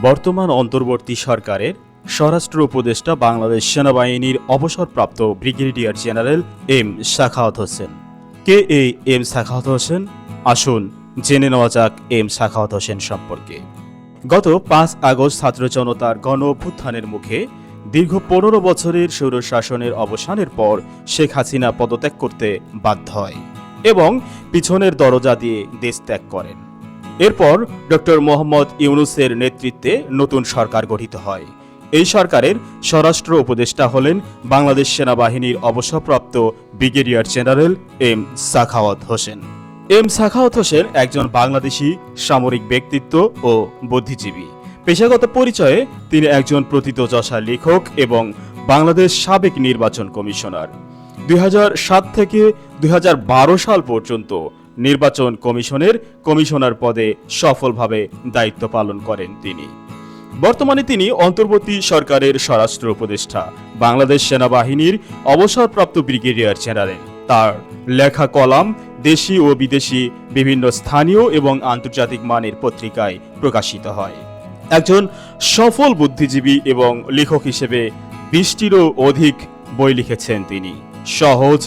বর্তমান অন্তর্বর্তী সরকারের স্বরাষ্ট্র উপদেষ্টা বাংলাদেশ সেনাবাহিনীর অবসরপ্রাপ্ত brigadier general M Sakhawat Hossain. কে এই এম সাখাওয়াত হোসেন? আসুন জেনে নেওয়া যাক এম সাখাওয়াত হোসেন সম্পর্কে। গত ৫ আগস্ট ছাত্র জনতার গণ অভ্যুত্থানের মুখে দীর্ঘ ১৫ বছরের স্বৈরশাসনের অবসানের পর শেখ হাসিনা পদত্যাগ করতে বাধ্য হয় এবং পিছনের দরজা দিয়ে দেশ ত্যাগ করেন। এরপর ডক্টর মোহাম্মদ ইউনূসের নেতৃত্বে নতুন সরকার গঠিত হয়। এই সরকারের স্বরাষ্ট্র উপদেষ্টা হলেন বাংলাদেশ সেনাবাহিনীর অবসরপ্রাপ্ত brigadier general M Sakhawat Hossain. M Sakhawat Hossain একজন বাংলাদেশি সামরিক ব্যক্তিত্ব ও বুদ্ধিজীবী। পেশাগত পরিচয়ে তিনি একজন প্রথিতযশা লেখক এবং বাংলাদেশ সাবেক নির্বাচন কমিশনার। ২০০৭ থেকে ২০১২ সাল পর্যন্ত নির্বাচন কমিশনের কমিশনার পদে সফলভাবে দায়িত্ব পালন করেন তিনি। বর্তমানে তিনি অন্তর্বর্তী সরকারের স্বরাষ্ট্র উপদেষ্টা, বাংলাদেশ সেনাবাহিনীর অবসরপ্রাপ্ত ব্রিগেডিয়ার জেনারেল। তার লেখা কলাম দেশি ও বিদেশি বিভিন্ন স্থানীয় এবং আন্তর্জাতিক মানের পত্রিকায় প্রকাশিত হয়। একজন সফল বুদ্ধিজীবী এবং লেখক হিসেবে ২০টিরও অধিক বই লিখেছেন তিনি। সহজ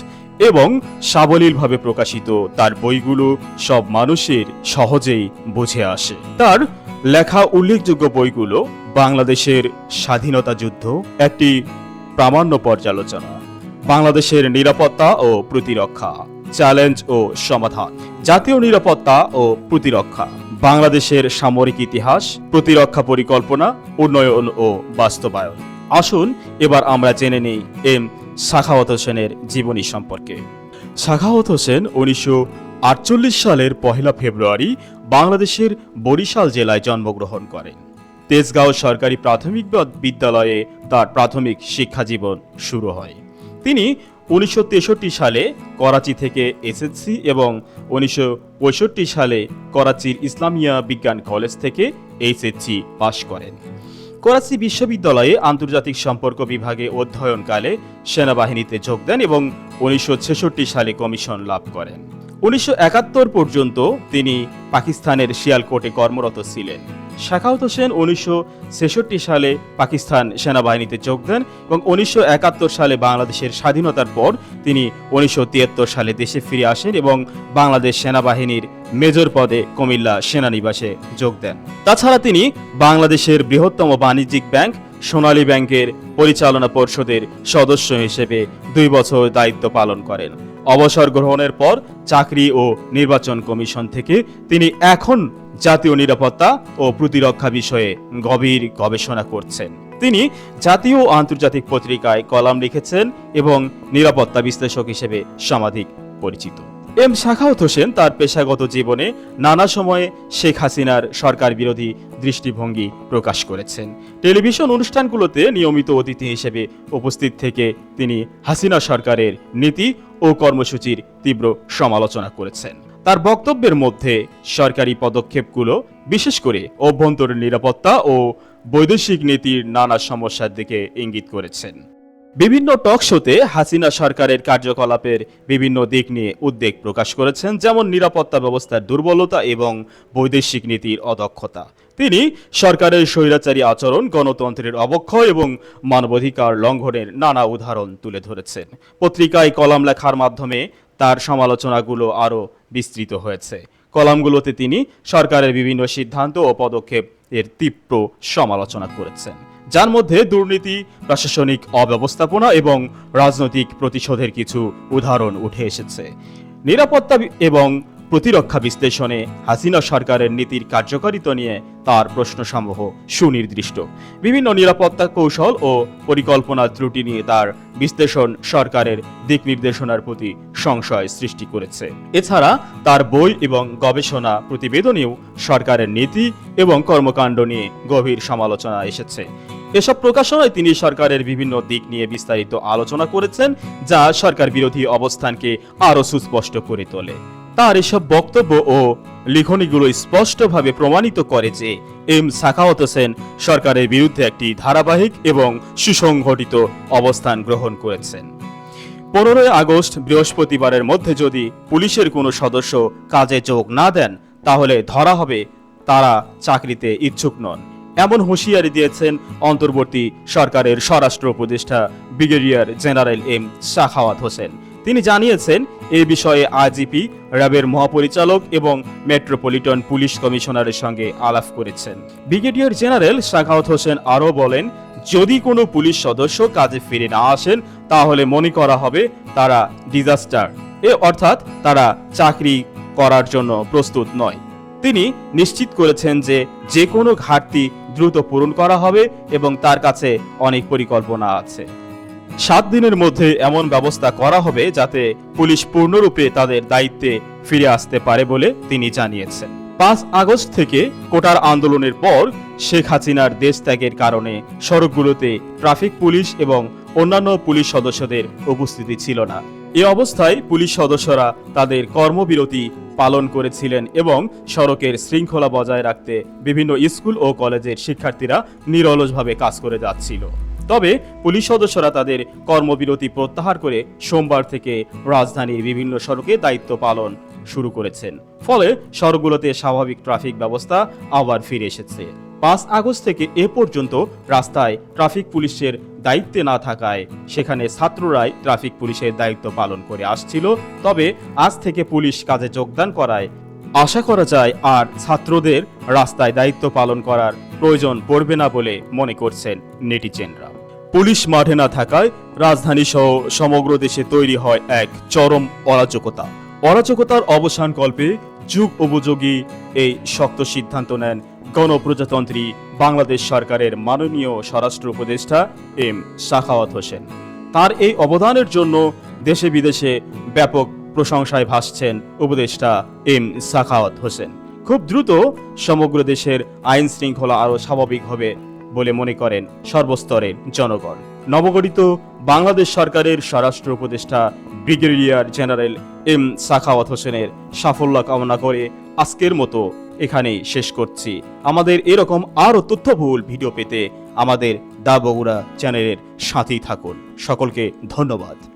এবং সাবলীলভাবে প্রকাশিত তার বইগুলো সব মানুষের সহজেই বুঝে আসে। তার লেখা উল্লেখযোগ্য বইগুলো বাংলাদেশের স্বাধীনতা যুদ্ধ, একটি প্রামাণ্য পর্যালোচনা, বাংলাদেশের নিরাপত্তা ও প্রতিরক্ষা, চ্যালেঞ্জ ও সমাধান, জাতীয় নিরাপত্তা ও প্রতিরক্ষা, বাংলাদেশের সামরিক ইতিহাস, প্রতিরক্ষা পরিকল্পনা, উন্নয়ন ও বাস্তবায়ন। আসুন এবার আমরা জেনে নিই এম সাখাওয়াত হোসেনের জীবনী সম্পর্কে। সাখাওয়াত হোসেন ১৯৪৮ সালের ১ ফেব্রুয়ারি বাংলাদেশের বরিশাল জেলায় জন্মগ্রহণ করেন। তেজগাঁও সরকারি প্রাথমিক বিদ্যালয়ে তার প্রাথমিক শিক্ষা জীবন শুরু হয়। তিনি ১৯৬৩ সালে করাচি থেকে এসএসসি এবং ১৯৬৫ সালে করাচির ইসলামিয়া বিজ্ঞান কলেজ থেকে এইচএসসি পাশ করেন। করাচি বিশ্ববিদ্যালয়ে আন্তর্জাতিক সম্পর্ক বিভাগে অধ্যয়নকালে সেনাবাহিনীতে যোগ দেন এবং ১৯৬৬ সালে কমিশন লাভ করেন। ১৯৭১ পর্যন্ত তিনি পাকিস্তানের শিয়ালকোটে কর্মরত ছিলেন। সাখাওয়াত হোসেন ১৯৬৬ সালে পাকিস্তান সেনাবাহিনীতে যোগ দেন এবং ১৯৭১ সালে বাংলাদেশের স্বাধীনতার পর তিনি ১৯৭৩ সালে দেশে ফিরে আসেন এবং বাংলাদেশ সেনাবাহিনীর মেজর পদে কুমিল্লা সেনানিবাসে যোগ দেন। তাছাড়া তিনি বাংলাদেশের বৃহত্তম বাণিজ্যিক ব্যাংক সোনালী ব্যাংকের পরিচালনা পর্ষদের সদস্য হিসেবে ২ বছর দায়িত্ব পালন করেন। অবসর গ্রহণের পর চাকরি ও নির্বাচন কমিশন থেকে তিনি এখন জাতীয় নিরাপত্তা ও প্রতিরক্ষা বিষয়ে গভীর গবেষণা করছেন। তিনি জাতীয় ও আন্তর্জাতিক পত্রিকায় কলাম লিখেছেন এবং নিরাপত্তা বিশ্লেষক হিসেবে সমাধিক পরিচিত। এম সাখাওয়াত হোসেন তার পেশাগত জীবনে নানা সময়ে শেখ হাসিনার সরকার বিরোধী দৃষ্টিভঙ্গি প্রকাশ করেছেন। টেলিভিশন অনুষ্ঠানগুলোতে নিয়মিত অতিথি হিসেবে উপস্থিত থেকে তিনি হাসিনা সরকারের নীতি ও কর্মসূচির তীব্র সমালোচনা করেছেন। তার বক্তব্যের মধ্যে সরকারি পদক্ষেপগুলো, বিশেষ করে অভ্যন্তরীণ নিরাপত্তা ও বৈদেশিক নীতির নানা সমস্যার দিকে ইঙ্গিত করেছেন। বিভিন্ন টক শোতে হাসিনা সরকারের কার্যকলাপের বিভিন্ন দিক নিয়ে উদ্বেগ প্রকাশ করেছেন, যেমন নিরাপত্তা ব্যবস্থার দুর্বলতা এবং বৈদেশিক নীতির অদক্ষতা। তিনি সরকারের স্বৈরাচারী আচরণ, গণতন্ত্রের অবক্ষয় এবং মানবাধিকার লঙ্ঘনের নানা উদাহরণ তুলে ধরেছেন। পত্রিকায় কলাম লেখার মাধ্যমে তার সমালোচনাগুলো আরও বিস্তৃত হয়েছে। কলামগুলোতে তিনি সরকারের বিভিন্ন সিদ্ধান্ত ও পদক্ষেপ এর তীব্র সমালোচনা করেছেন, যার মধ্যে দুর্নীতি, প্রশাসনিক অব্যবস্থাপনা এবং রাজনৈতিক প্রতিশোধের কিছু উদাহরণ উঠে এসেছে। নিরাপত্তা এবং প্রতিরক্ষা বিশ্লেষণে হাসিনা সরকারের নীতির কার্যকারিতা নিয়ে তার প্রশ্নসমূহ সুনির্দিষ্ট। বিভিন্ন নিরাপত্তা কৌশল ও পরিকল্পনা ত্রুটি নিয়ে তার বিশ্লেষণ সরকারের দিক নির্দেশনার প্রতি সংশয় সৃষ্টি করেছে। এছাড়া তার বই এবং গবেষণা প্রতিবেদনেও সরকারের নীতি এবং কর্মকাণ্ড নিয়ে গভীর সমালোচনা এসেছে। এসব প্রকাশনায় তিনি সরকারের বিভিন্ন দিক নিয়ে বিস্তারিত আলোচনা করেছেন, যা সরকার বিরোধী অবস্থানকে আরও সুস্পষ্ট করে তোলে। তার এসব বক্তব্য ও লিখনীগুলো স্পষ্টভাবে প্রমাণিত করে যে এম সাখাওয়াত হোসেন সরকারের বিরুদ্ধে একটি ধারাবাহিক এবং সুসংগঠিত অবস্থান গ্রহণ করেছেন। ১৫ আগস্ট বৃহস্পতিবারের মধ্যে যদি পুলিশের কোনো সদস্য কাজে যোগ না দেন, তাহলে ধরা হবে তারা চাকরিতে ইচ্ছুক নন। এমন হুঁশিয়ারি দিয়েছেন অন্তর্বর্তী সরকারের স্বরাষ্ট্র উপদেষ্টা brigadier general M Sakhawat Hossain. তিনি জানিয়েছেন এই বিষয়ে আইজিপি, র্যাবের মহাপরিচালক এবং মেট্রোপলিটন পুলিশ কমিশনারের সঙ্গে আলাপ করেছেন। ব্রিগেডিয়ার জেনারেল সাখাওয়াত হোসেন আরও বলেন, যদি কোনো পুলিশ সদস্য কাজে ফিরে না আসেন তাহলে মনে করা হবে তারা ডিজাস্টার, অর্থাৎ তারা চাকরি করার জন্য প্রস্তুত নয়। তিনি নিশ্চিত করেছেন যে কোনো ঘাটতি দ্রুত পূরণ করা হবে এবং তার কাছে অনেক পরিকল্পনা আছে। 7 দিনের মধ্যে এমন ব্যবস্থা করা হবে যাতে পুলিশ পূর্ণরূপে তাদের দায়িত্বে ফিরে আসতে পারে বলে তিনি জানিয়েছেন। 5 আগস্ট থেকে কোটার আন্দোলনের পর শেখ হাসিনার দেশ ত্যাগের কারণে সড়কগুলোতে ট্রাফিক পুলিশ এবং অন্যান্য পুলিশ সদস্যদের উপস্থিতি ছিল না। এ অবস্থায় পুলিশ সদস্যরা তাদের কর্মবিরতি পালন করেছিলেন এবং সড়কের শৃঙ্খলা বজায় রাখতে বিভিন্ন স্কুল ও কলেজের শিক্ষার্থীরা নিরলসভাবে কাজ করে যাচ্ছিল। তবে পুলিশ সদস্যরা তাদের কর্মবিরতি প্রত্যাহার করে সোমবার থেকে রাজধানীর বিভিন্ন সড়কে দায়িত্ব পালন শুরু করেছেন। ফলে সড়কগুলোতে স্বাভাবিক ট্রাফিক ব্যবস্থা আবার ফিরে এসেছে। 5 আগস্ট থেকে এ পর্যন্ত রাস্তায় ট্রাফিক পুলিশের দায়িত্বে না থাকায় সেখানে ছাত্ররাই ট্রাফিক পুলিশের দায়িত্ব পালন করে আসছিল। তবে আজ থেকে পুলিশ কাজে যোগদান করায় আশা করা যায় আর ছাত্রদের রাস্তায় দায়িত্ব পালন করার প্রয়োজন পড়বে না বলে মনে করছেন নেটিজেনরা। পুলিশ মাঠে না থাকায় রাজধানী সহ সমগ্র দেশে তৈরি হয় এক চরম অরাজকতা। অরাজকতার অবসান কল্পে যুগ উপযোগী এই শক্ত সিদ্ধান্ত নেন গণপ্রজাতন্ত্রী বাংলাদেশ সরকারের মাননীয় স্বরাষ্ট্র উপদেষ্টা এম সাখাওয়াত হোসেন। তার এই অবদানের জন্য দেশে বিদেশে ব্যাপক প্রশংসায় ভাসছেন উপদেষ্টা এম সাখাওয়াত হোসেন। খুব দ্রুত সমগ্র দেশের আইন শৃঙ্খলা আরও স্বাভাবিক হবে বলে মনে করেন সর্বস্তরের জনগণ। নবগঠিত বাংলাদেশ সরকারের স্বরাষ্ট্র উপদেষ্টা ব্রিগেডিয়ার জেনারেল এম সাখাওয়াত হোসেনের সাফল্য কামনা করে আজকের মতো এখানেই শেষ করছি। আমাদের এরকম আরও তথ্যবহুল ভিডিও পেতে আমাদের দা বগুড়া চ্যানেলের সাথেই থাকুন। সকলকে ধন্যবাদ।